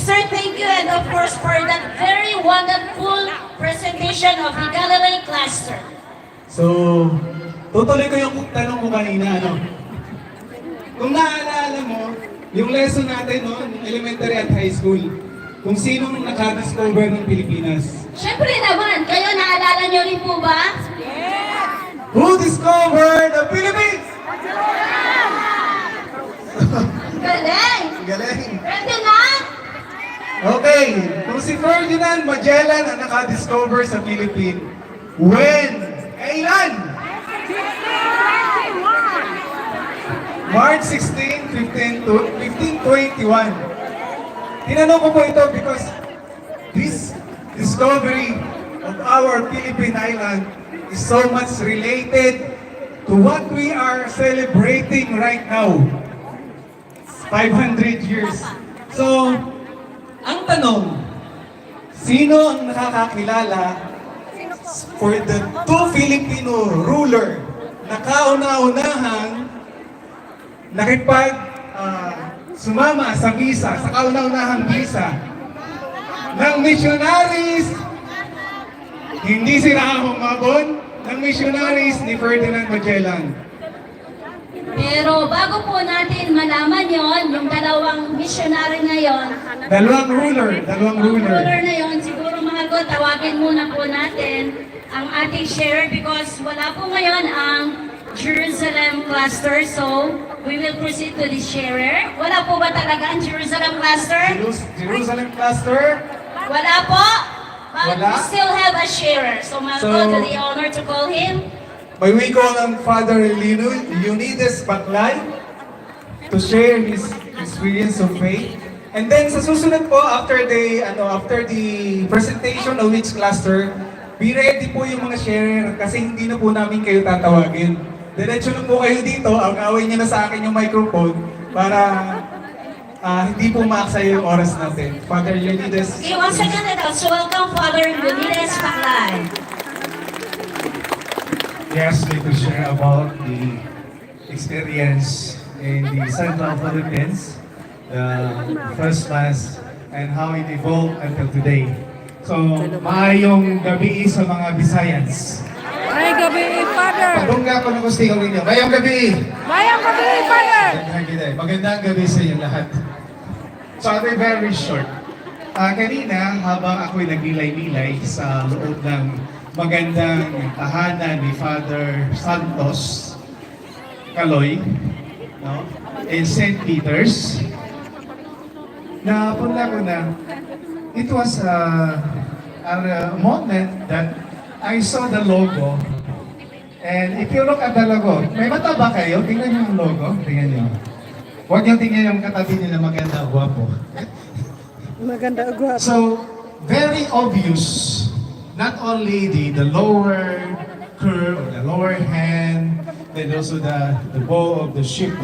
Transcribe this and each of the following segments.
Sir, thank you, and of course for that very wonderful presentation of the Galilee Cluster. So, tutuloy ko yung tanong ko kanina, ano? Kung naaalala mo, yung lesson natin noon, elementary at high school, kung sinong nakadiscover ng Pilipinas. Siyempre naman, kayo naalala niyo rin po ba? Who discovered the Philippines? Galing! Galing! Pwede na? Okay, kung si Ferdinand Magellan ang nakadiscover sa Philippines, when? Kailan? March 16, 1521. Tinanong ko po ito because this discovery of our Philippine island is so much related to what we are celebrating right now. 500 years. So, ang tanong, sino ang nakakakilala for the two Filipino ruler na kauna-unahang sumama sa misa, sa kauna-unahang misa ng missionaries, hindi sila humabon, ng missionaries ni Ferdinand Magellan. Pero bago po natin malaman yon, yung dalawang missionary na yon, Dalawang ruler na yon, siguro mga God, tawagin muna po natin ang ating sharer because wala po ngayon ang Jerusalem cluster. So, we will proceed to the sharer. Wala po ba talaga ang Jerusalem cluster? Jerusalem cluster? Wala po? But Wala? we still have a sharer. So, mga God, to the honor to call him. May we call on Father Leonidas Baklay to share his experience of faith. And then sa susunod po, after the presentation of each cluster, be ready po yung mga sharer kasi hindi na po namin kayo tatawagin. Diretso na po kayo dito, awin niyo na sa akin yung microphone para hindi po maaksaya yung oras natin. Father Leonidas. Okay, once again, let us welcome Father Leonidas Baklay. Yes, me to share about the experience in the Central Philippines, the first class, and how it evolved until today. So, maayong gabi sa mga Bisayans. May gabi, Father! Pagungga ko ng gusto ninyo. Mayong gabi! Mayang gabi, Father! Magandang gabi sa inyo lahat. So, I'll be very short. Kanina, habang ako'y nagmilay-milay sa loob ng magandang tahanan ni Father Santos Caloy, no? In St. Peter's, napunta ko na, it was a moment that I saw the logo. And if you look at the logo, may mata ba kayo? Tingnan niyo yung logo. Tingnan niyo. Huwag niyo tingnan yung katabi niyo na maganda, gwapo. Maganda, guwapo. So, very obvious, not only the lower curve or the lower hand, then also the bow of the ship,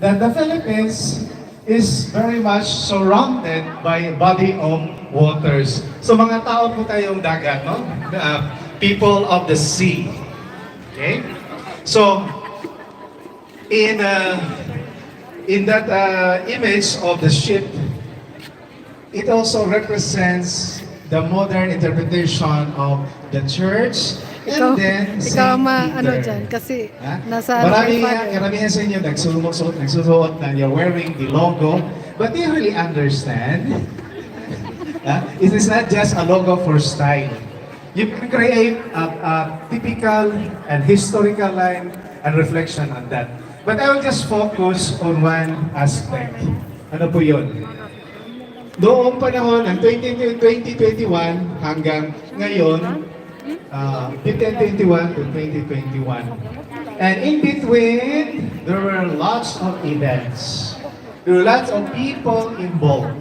that the Philippines is very much surrounded by a body of waters. So mga tao po tayong dagat, no? People of the sea. Okay? So, in that image of the ship, it also represents the modern interpretation of the church and then ikaw Saint ano Peter. dyan, kasi Ha? nasa Karamihan sa inyo nagsusuot na you're wearing the logo, but do you really understand? It is not just a logo for style. You can create a typical and historical line and reflection on that. But I will just focus on one aspect. Ano po yun? Noong panahon ng 2021 hanggang ngayon, 2021 to 2021. And in between, there were lots of events. There were lots of people involved.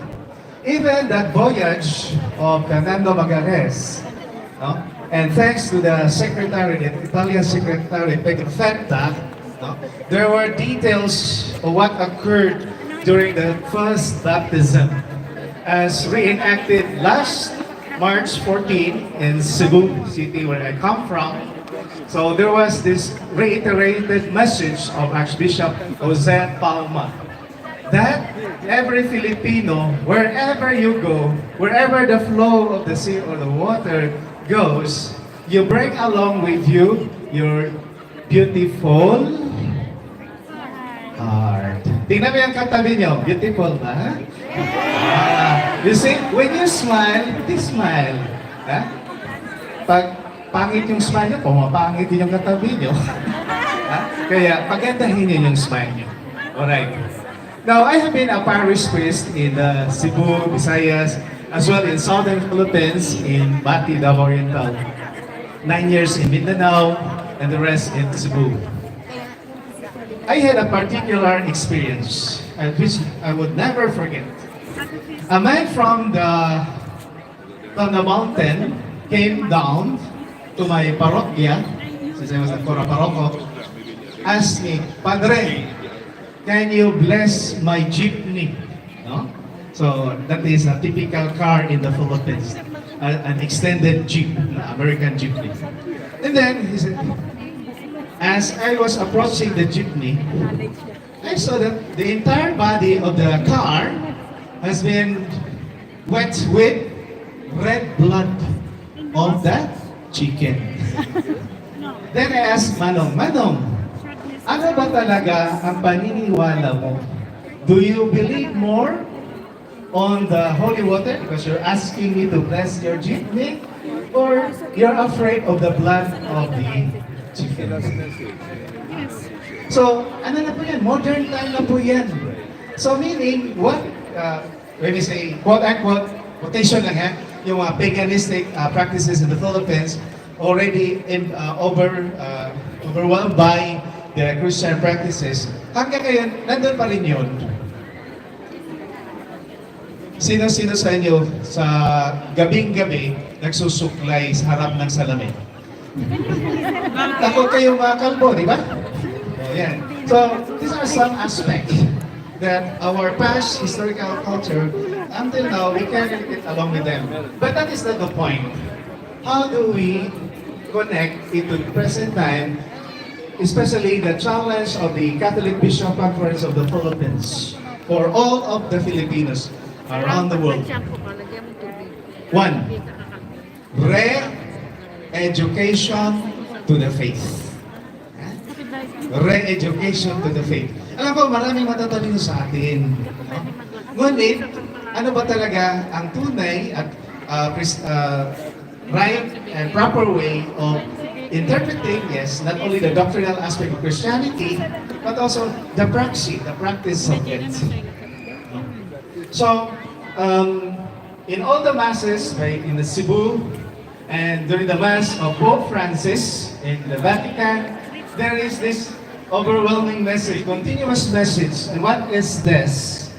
Even that voyage of Fernando Magallanes, no? And thanks to the secretary, the Italian secretary, Pedro Fetta, no? There were details of what occurred during the first baptism as reenacted last March 14 in Cebu City, where I come from. So there was this reiterated message of Archbishop Jose Palma that every Filipino, wherever you go, wherever the flow of the sea or the water goes, you bring along with you your beautiful heart. Tingnan mo yung katabi nyo. Beautiful ba? You see, when you smile, they smile. Ha? Pag pangit yung smile nyo, pumapangit din yung katabi nyo. Ha? Kaya pagandahin nyo yung smile nyo. Alright. Now, I have been a parish priest in Cebu, Visayas, as well in Southern Philippines, in Bati, Davao Oriental. 9 years in Mindanao, and the rest in Cebu. I had a particular experience, which I would never forget. A man from the mountain came down to my parokya, since I was a Kora Paroko, asked me, Padre, can you bless my jeepney? No? So that is a typical car in the Philippines, an extended jeep, American jeepney. And then he said, as I was approaching the jeepney, I saw that the entire body of the car has been wet with red blood of that chicken. Then I asked Manong, Manong, ano ba talaga ang paniniwala mo? Do you believe more on the holy water because you're asking me to bless your jeepney? Or you're afraid of the blood of the chicken? So, ano na po yan? Modern time na po yan. So meaning, what, when we say, quote-unquote, quotation lang ha, yung paganistic practices in the Philippines, already overwhelmed by the Christian practices, hanggang ngayon, nandun pa rin yun. Sino-sino sa inyo sa gabing-gabi nagsusuklay sa harap ng salamin? Takot kayo mga kalbo, di ba? Oh, yan. So, these are some aspects that our past historical culture, until now, we carry it along with them. But that is not the point. How do we connect it to the present time, especially the challenge of the Catholic Bishop Conference of the Philippines for all of the Filipinos around the world? One, re-education to the faith. Re-education to the faith. Alam ko, maraming matatalino sa atin. Ngunit, ano ba talaga ang tunay at right and proper way of interpreting, yes, not only the doctrinal aspect of Christianity, but also the practice of it. So, in all the masses, right, in the Cebu, and during the Mass of Pope Francis in the Vatican, there is this overwhelming message, continuous message. And what is this?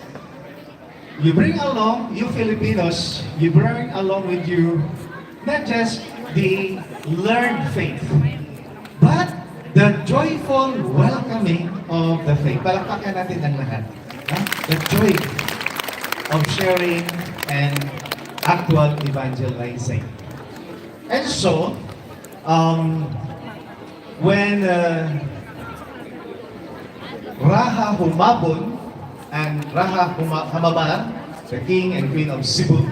You bring along, you Filipinos, you bring along with you not just the learned faith, but the joyful welcoming of the faith. Palakpakan natin ang lahat. The joy of sharing and actual evangelizing. And so, when Raha Humabon and Raha Hamaba, the king and queen of Cebu,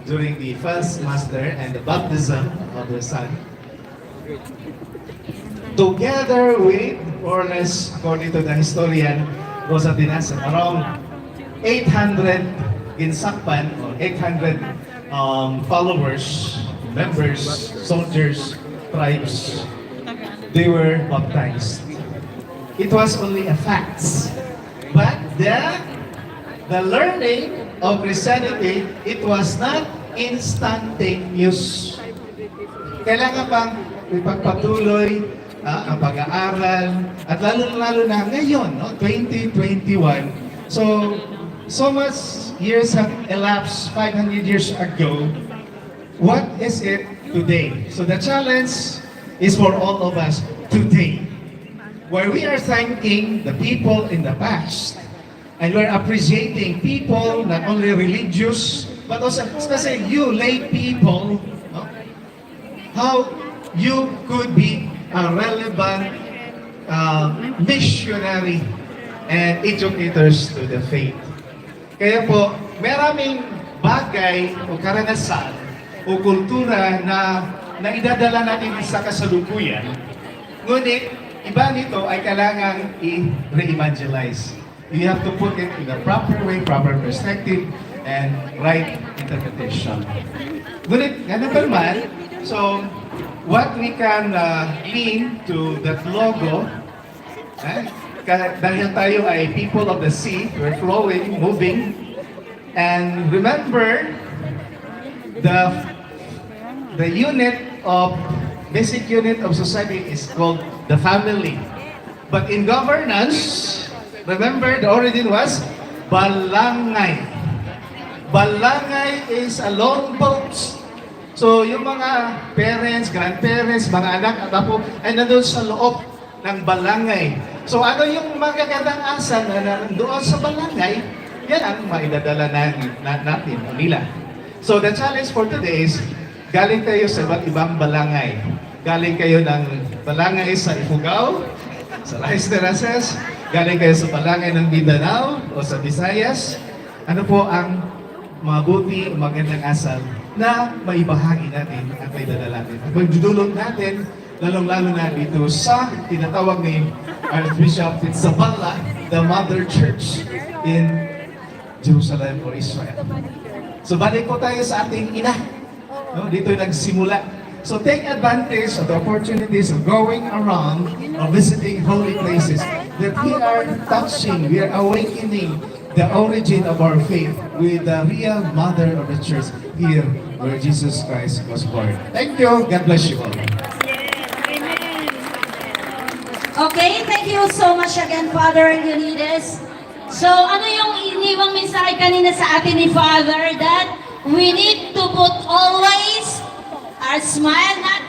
during the first master and the baptism of the son, together with, more or less, according to the historian Rosa Dinasan, around 800 ginsakpan or 800 followers, members, soldiers, tribes, they were baptized. It was only a fact. But the learning of Christianity, it was not instantaneous. Kailangan pang ipagpatuloy ang pag-aaral at lalo na ngayon, no, 2021. So much years have elapsed 500 years ago. What is it today? So the challenge is for all of us today, where we are thanking the people in the past, and we're appreciating people, not only religious, but also especially you lay people, no? How you could be a relevant missionary and educators to the faith. Kaya po, maraming bagay o karanasan o kultura na idadala natin sa kasalukuyan. Ngunit, iba nito ay kailangang i-re-evangelize. You have to put it in a proper way, proper perspective, and right interpretation. Ngunit, ganun pa naman, so, what we can link to that logo, dahil tayo ay people of the sea, we're flowing, moving, and remember, the basic unit of society is called the family. But in governance, remember the origin was balangay. Balangay is a lone boat. So yung mga parents, grandparents, mga anak at apo ay nandun sa loob ng balangay. So ano yung magagandang asan na nandoon sa balangay, yan ang maidadala natin o nila. So the challenge for today is, galing kayo sa iba't ibang balangay. Galing kayo ng balangay sa Ifugao, sa Las Terraces, galing kayo sa balangay ng Mindanao o sa Visayas. Ano po ang mabuti o magandang asal na maibahagi natin at maidadala natin. At magdudulog natin, lalong-lalo na dito sa tinatawag ni Archbishop Zabala, the Mother Church in Jerusalem or Israel. So balik po tayo sa ating ina. No, dito nagsimula. So take advantage of the opportunities of going around or visiting holy places that we are touching, we are awakening the origin of our faith with the real mother of the church here where Jesus Christ was born. Thank you. God bless you all. Okay, thank you so much again, Father Leonidas. So, ano yung iniwang mensahe kanina sa atin ni Father, that we need to put always our smile, not